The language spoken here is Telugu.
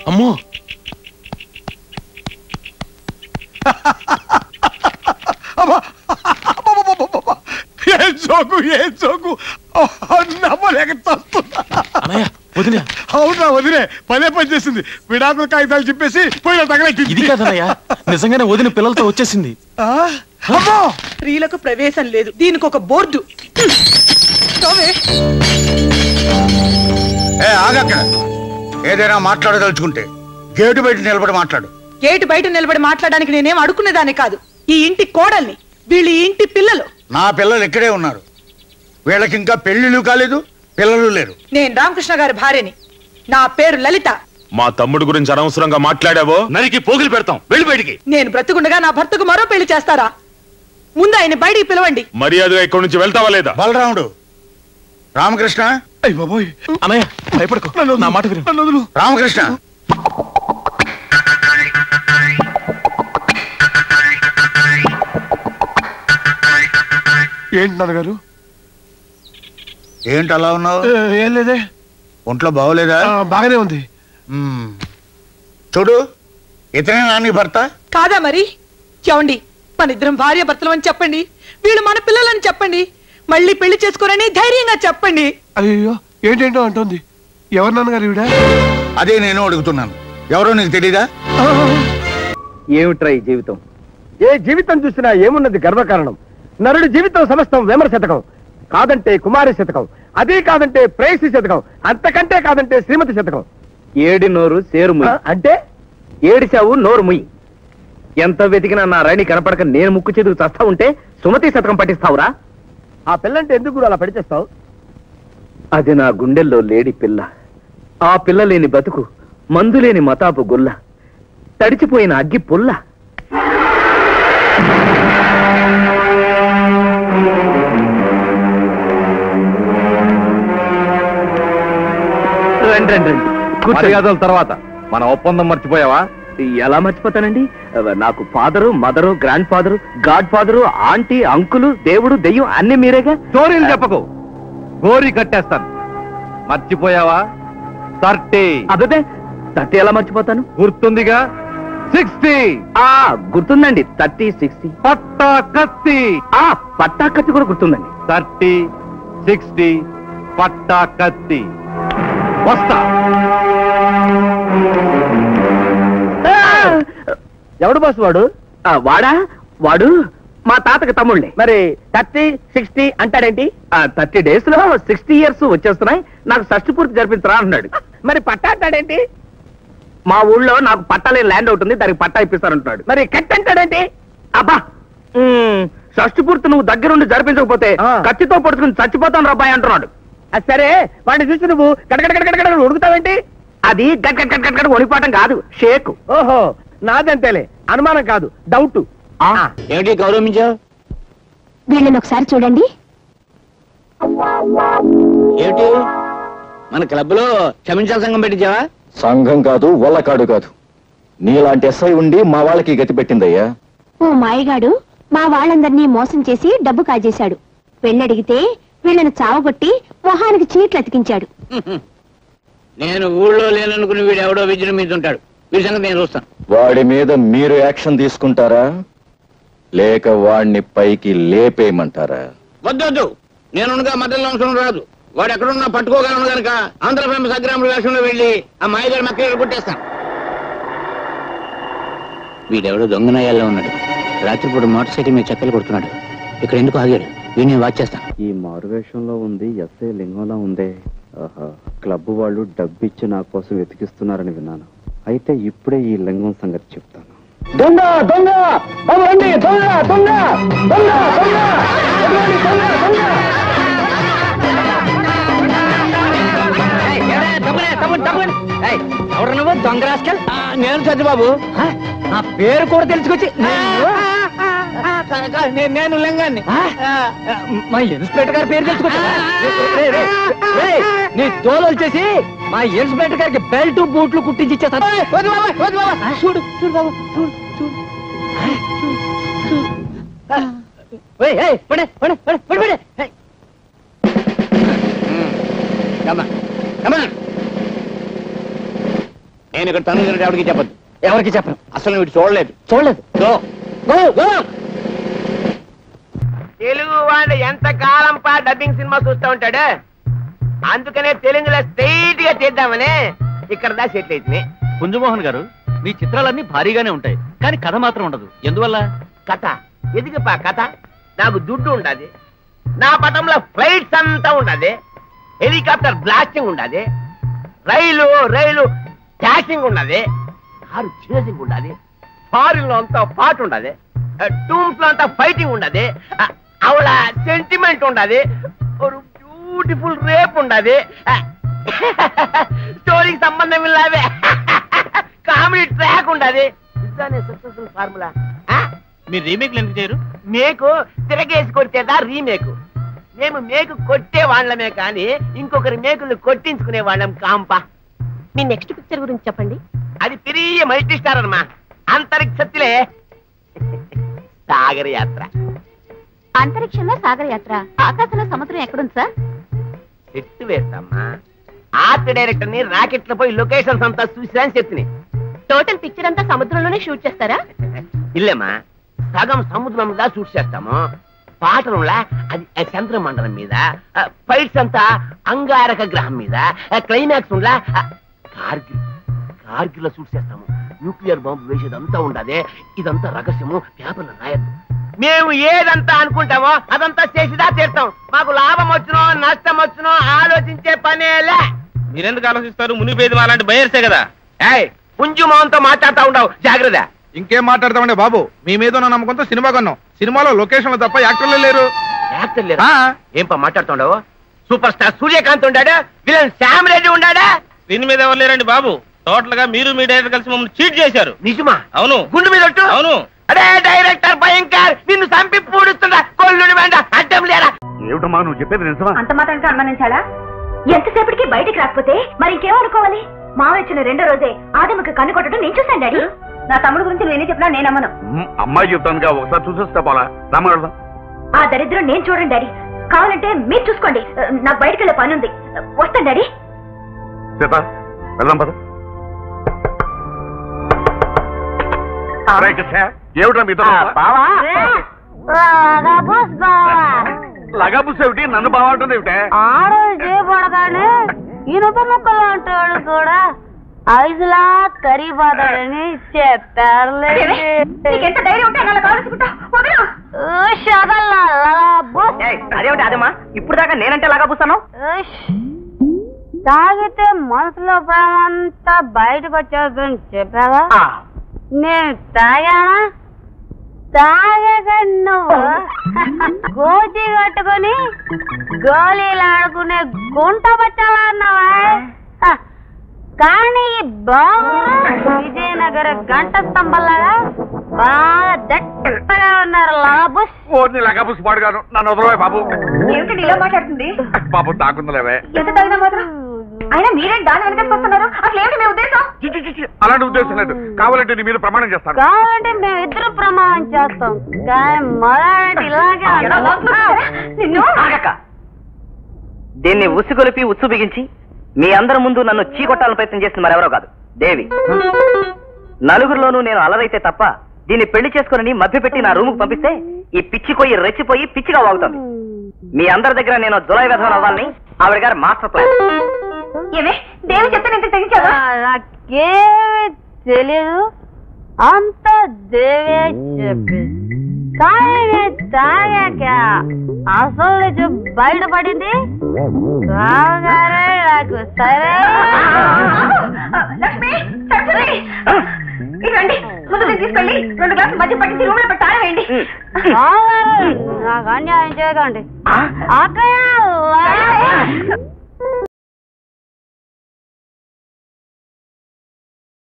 అమ్మో ఏ జోకు నమ్మలేక వదిలే. అవునా వదిలే, పదే పని చేసింది. విడాకుల కాగితాలు చెప్పేసి పోయిన తగలెట్టి. ఇది కాదన్నయ్యా, నిజంగానే వదిన పిల్లలతో వచ్చేసింది. స్త్రీలకు ప్రవేశం లేదు, దీనికి ఒక బోర్డు. ఆగక్కడ, ఏదైనా మాట్లాడదలుచుకుంటే గేటు బయట నిలబడి మాట్లాడు. గేటు బయట నిలబడి మాట్లాడడానికి నేనేం అడుక్కునేదాన్ని కాదు. ఈ ఇంటి కోడల్ని, వీళ్ళ ఇంటి పిల్లలు. నా పిల్లలు ఇక్కడే ఉన్నారు. వీళ్ళకి ఇంకా పెళ్లిళ్ళు కాలేదు, పిల్లలు లేరు. నేను రామకృష్ణ గారి భార్యని. నా పేరు లలిత. మా తమ్ముడు గురించి అనవసరంగా మాట్లాడావో నరికి పోగులు పెడతాం. వెళ్ళి బయటికి. నేను బ్రతుకుండగా నా భర్తకు మరో పెళ్లి చేస్తారా? ముందు ఆయన బయటికి పిలవండి. మర్యాదగా ఇక్కడి నుంచి వెళ్తావా లేదా? బలరాముడు, రామకృష్ణ. అన్నయ్య భయపడకు, నా మాట విను. రామకృష్ణ, ఏంటి నాన్నగారు? ఏంటి అలా ఉన్నావు? ఏం లేదే. ఒంట్లో బాగోలేదా? బాగానే ఉంది. చూడు, ఇతనే నాని భర్త కాదా? మరి చెవండి, మన ఇద్దరం భార్య భర్తలు అని చెప్పండి. వీళ్ళు మన పిల్లలని చెప్పండి. మళ్ళీ పెళ్లి చేసుకోరని ధైర్యంగా చెప్పండి. అయ్యో, ఏంటేంటో అంటుంది. ఎవరు నాన్నగారు ఈవిడ? అదే నేను అడుగుతున్నాను. ఎవరో నీకు తెలీదా? ఏమిట్రా ఈ జీవితం? ఏ జీవితం చూసినా ఏమున్నది గర్వకారణం. నరుడి జీవితం సమస్తం వేమర శతకం, కాదంటే కుమారి శతకం, అదే కాదంటే ప్రేయసి శతకం, అంతకంటే కాదంటే శ్రీమతి శతకం. ఏడి నోరు సేరు ముయ్యి అంటే ఏడిసావు నోరు ముయ్యి. ఎంత వెతికినా నా రాణి కనపడక నేను ముక్కు చెదురు చస్తా ఉంటే సుమతి శతకం పట్టిస్తావురా? ఆ పిల్లంటే ఎందుకు అలా పడిచేస్తావు? అది నా గుండెల్లో లేడి పిల్ల. ఆ పిల్ల లేని బతుకు మందు లేని మతాపు గుల్ల, తడిచిపోయిన అగ్గి పుల్ల. రండి రండి రండి, మర్యాదల తర్వాత మన ఒప్పందం మర్చిపోయావా? ఎలా మర్చిపోతానండి? నాకు father, mother, grand father, God father, aunty, uncle, దేవుడు, దెయ్యం అన్ని మీరేగా. స్టోరీలు చెప్పకు, గోరీ కట్టేస్తాను. మర్చిపోయావా? 30. అదే 30 ఎలా మర్చిపోతాను? గుర్తుందిగా? 60. గుర్తుందండి. 30, 60. పట్టా కత్తి. పట్టా కత్తి కూడా గుర్తుందండి. 30, 60 పట్టా కత్తి. వస్తా. ఎవడు బాసు వాడు? వాడా? వాడు మా తాతకి తమ్ముళ్ళే. మరి 30, 60 అంటాడేంటి? 30 days లో 60 years వచ్చేస్తున్నాయి, నాకు షష్టి పూర్తి జరిపించరా అన్నాడు. మరి పట్టా అంటాడేంటి? మా ఊళ్ళో నాకు పట్టాలేని ల్యాండ్ అవుతుంది, దానికి పట్టా ఇప్పిస్తారంటున్నాడు. మరి కట్ అంటాడేంటి? అబ్బా, షష్టి పూర్తి నువ్వు దగ్గరుండి జరిపించకపోతే కత్తితో పడుకుని చచ్చిపోతాను రాబాయ్ అంటున్నాడు. సరే, వాడిని చూసి నువ్వు గడగడ ఉడుకుతావేంటి? అది గడ్గడ్ వణిపోవటం కాదు, షేక్. ఓహో, నాదంతేలే, అనుమానం కాదు, డౌట్. ఏమిటి గౌరవించావు? వీళ్ళని ఒకసారి చూడండి. ఏమిటి మన క్లబ్ లో క్షమించాల సంఘం పెట్టించావా? సంఘం కాదు, వల్లకాడు కాదు. నీలాంటి ఎస్ఐ ఉండి మా వాళ్ళకి గతి పెట్టిందయ్యా. ఓ మాయగాడు మా వాళ్ళందరినీ మోసం చేసి డబ్బు కాజేశాడు. పెళ్ళడిగితే వీళ్ళని చావగొట్టి మొహానికి చీట్లు అతికించాడు. నేను ఊళ్ళో లేననుకుని వీడు ఎవడో విజృంభించుంటాడు. వీడి సంగతి నేను చూస్తాను. వాడి మీద మీరు యాక్షన్ తీసుకుంటారా, లేక వాడిని పైకి లేపేయమంటారా? వద్దొద్దు, నేనుగా మధ్యలో అవసరం రాదు. వాడు ఎక్కడున్నా పట్టుకోగలను కనుక ఆంధ్ర ఫేమస్ అగ్రాముల వేషంలో వెళ్ళి ఆ మాయగారి మక్కలు కొట్టేస్తాను. వీడెవడో దొంగనయ్యాల్లో ఉన్నాడు. రాత్రిపూట మోటార్ సైకిల్ మీద చక్కలు కొడుతున్నాడు. ఇక్కడ ఎందుకు ఆగాడు? వీడిని వాచ్ చేస్తాను. ఈ మారువేషంలో ఉంది ఎస్ఐ లింగంలా ఉందే. క్లబ్ వాళ్ళు డబ్బిచ్చి నా కోసం వెతికిస్తున్నారని విన్నాను. అయితే ఇప్పుడే ఈ లింగం సంగతి చెప్తాను. దొంగ దొంగ రండి, దొంగ దొంగ దొంగ ఎవరు నువ్వు? దొంగ రాస్కల్. నేను చంద్రబాబు. నా పేరు కూడా తెలుసుకొచ్చి నేను లింగాన్ని. మా ఇన్స్పెక్టర్ గారి పేరు తెలుసుకొచ్చా? నీ తోలు వచ్చేసి మా ఇన్స్పెక్టర్ గారికి బెల్ట్ బూట్లు కుట్టించి ఇచ్చేస్తాను. చూడు చూడు బాబు, చూడు చూడు. నేను ఇక్కడ తను ఎవరికి చెప్పద్దు. ఎవరికి చెప్పను. అసలు వీడు చూడలేదు. తెలుగు వాడు ఎంత కాలం డబ్బింగ్ సినిమా చూస్తూ ఉంటాడు. అందుకనే తెలుగులో స్ట్రైట్ గా చేద్దామని ఇక్కడ దా సెటిల్ అవుతుంది. పుంజమోహన్ గారు, మీ చిత్రాలన్నీ భారీగానే ఉంటాయి, కానీ కథ మాత్రం ఉండదు. ఎందువల్ల? కథ ఎదిగిపా కథ. నాకు దుడ్డు ఉండదు. నా పటంలో ఫ్లైట్స్ అంతా ఉండదు. హెలికాప్టర్ బ్లాస్టింగ్ ఉండదు. రైలు క్యాషింగ్ ఉండదు. కారు చేసింగ్ ఉండదు. ఫారిన్ లో అంతా పాట ఉండదు. టూమ్స్ లో అంతా ఫైటింగ్ ఉండదు. అవళ సెంటిమెంట్ ఉండదు. బ్యూటిఫుల్ రేప్ ఉండదు. స్టోరీకి సంబంధం ఇలావే కామెడీ ట్రాక్ ఉండదు. Successful formula. మీరు రీమేక్లు ఎందుకు చేయరు? మేకు తిరగేసి కొట్టేదా రీమేకు. మేము మేకు కొట్టే వాళ్ళమే కానీ ఇంకొకరి మేకులు కొట్టించుకునే వాళ్ళం కాంపా. మీ నెక్స్ట్ పిక్చర్ గురించి చెప్పండి. అది పెరియ మల్టీ స్టార్ అమ్మా. అంతరిక్షత్తులే సాగర యాత్ర. అంతరిక్షంలో సాగర యాత్ర. ఆకాశంలో సముద్రం ఎక్కడుంది సార్? చెట్టు వేస్తామ్మా. ఆర్ట్ డైరెక్టర్ ని రాకెట్ల పోయి లొకేషన్స్ అంతా చూసిరా అని చెప్తున్నాయి. టోటల్ పిక్చర్ అంతా సముద్రంలోనే షూట్ చేస్తారా? ఇల్లేమ్మా, సగం సముద్రం మీద షూట్ చేస్తాము. పాటలులా అది చంద్రమండలం మీద, ఫైట్స్ అంతా అంగారక గ్రహం మీద, క్లైమాక్స్ ఉండా కార్గిల్ షూట్ చేస్తాము. న్యూక్లియర్ బాంబు వేసేదంతా ఉండదే. ఇదంతా రహస్యము, పేపర్లు రాయద్దు. మేము ఏదంతా అనుకుంటామో అదంతా చేసిదా తీర్తాం. మాకు లాభం వచ్చునో నష్టం వచ్చునో ఆలోచించే పనేలే. మీరెందుకు ఆలోచిస్తారు? మునిపేది అలాంటి బయర్సే కదా. పుంజు మోహన్తో మాట్లాడుతూ ఉండవు. జాగ్రత్త. ఇంకేం మాట్లాడతామండి బాబు, మీ మీద ఉన్న నమ్మకంతో సినిమా కొన్నాం. సినిమాలో లొకేషన్లు తప్ప యాక్టర్లు లేరు. యాక్టర్ లేరా? ఏం మాట్లాడుతుండవు? సూపర్ స్టార్ సూర్యకాంత్ ఉండాడా? విలన్ శ్యామ్ రెడ్డి ఉండాడా? దీని మీద ఎవరు లేరండి బాబు. టోటల్ గా మీరు మీ డైరెక్టర్ కలిసి మమ్మల్ని చీట్ చేశారు. నిజమా? అవును. గుండు మీద ఒట్టు? అవును. అరే డైరెక్టర్ భయంకర్, నిన్ను చంపి పూడుస్తుందా? కొల్లుని వెంట అడ్డం లేరా? ఏమిటమ్మా నువ్వు చెప్పేది నిజమా? అంత మాత్రానికి అనుమానించాలా? ఎంతసేపటికి బయటికి రాకపోతే మరి ఇంకేమనుకోవాలి? మా వచ్చిన రెండో రోజే ఆదమ్మకి కన్ను కొట్టడం నేను చూశాను డాడీ. నా తమ్ముడు గురించి నేనే చెప్పినా నేను అమ్మను. అమ్మాయి చెప్తాను ఒకసారి చూసేస్తా పోలా. రమ్మగడదాం. ఆ దరిద్రం నేను చూడండి డాడీ. కావాలంటే మీరు చూసుకోండి. నాకు బయటకు వెళ్ళే పని ఉంది. వస్తాను డాడీ. సీత వెళ్దాం పద. ఏమిటా మీతో లగాబుస్ ఏమిటి? నన్ను బాగుంటుంది ఏమిటే? చేయబడగానే ఇనుప ముక్కలు అంటాడు కూడా ఐదులా కరిగిపోతాడని చెప్పారులే. అదేమిటి అదేమా ఇప్పుడు దాకా నేనంటే లగాబుస్తాను. తాగితే మనసులో ప్రేమంతా బయటకు వచ్చేదని చెప్పావా? నేను తాగానా? తాగక నువ్వు గోచి కట్టుకుని గోళీలు ఆడుకునే గుంట బచ్చాలా అన్నావా? కానీ బాబు విజయనగర గంట స్తంభంలాగా బాగా దట్టగా ఉన్నారు. లాబుస్ లగాబుస్ పాడుగాను. నన్ను వదలవే బాబు. ఏమిటి ఇలా మాట్లాడుతుంది? బాబు తాకుందలేవే. ఎంత తాగినా మాత్రం అయినా మీరేం దాని వెనకేసుకొస్తున్నారు? అసలు ఏమిటి మీ ఉద్దేశం? అలాంటి ఉద్దేశం లేదు. కావాలంటే నీ మీద ప్రమాణం చేస్తాను. కావాలంటే మేము ఇద్దరు ప్రమాణం చేస్తాం. కానీ మొదటి ఇలాగే నిన్ను దీన్ని ఉసిగొలిపి ఉచ్చు బిగించి మీ అందరి ముందు నన్ను చీకొట్టాలని ప్రయత్నం చేసింది మరెవరో కాదు, దేవి. నలుగురిలోనూ నేను అలరైతే తప్ప దీన్ని పెళ్లి చేసుకుని మభ్యపెట్టి నా రూముకు పంపిస్తే ఈ పిచ్చిపోయి రెచ్చిపోయి పిచ్చిగా వాగుతుంది. మీ అందరి దగ్గర నేను జులై వ్యధం అవ్వాలని ఆవిడ గారి మాస్టర్ ప్లాన్. ఏమే దేవి చెప్తే నేను తెగించావా? నాకేమీ తెలియదు, అంత దేవే చెప్పి. కానీ తాగాక అసలు బయటపడింది. నాకు సరే రండి, ముందు తీసుకెళ్ళి 2 గ్లాసులు మధ్య పట్టించి రూమ్ లో పెట్టి తాళవేయండి. నాకు అన్యాయం చేయకండి. అక్కడ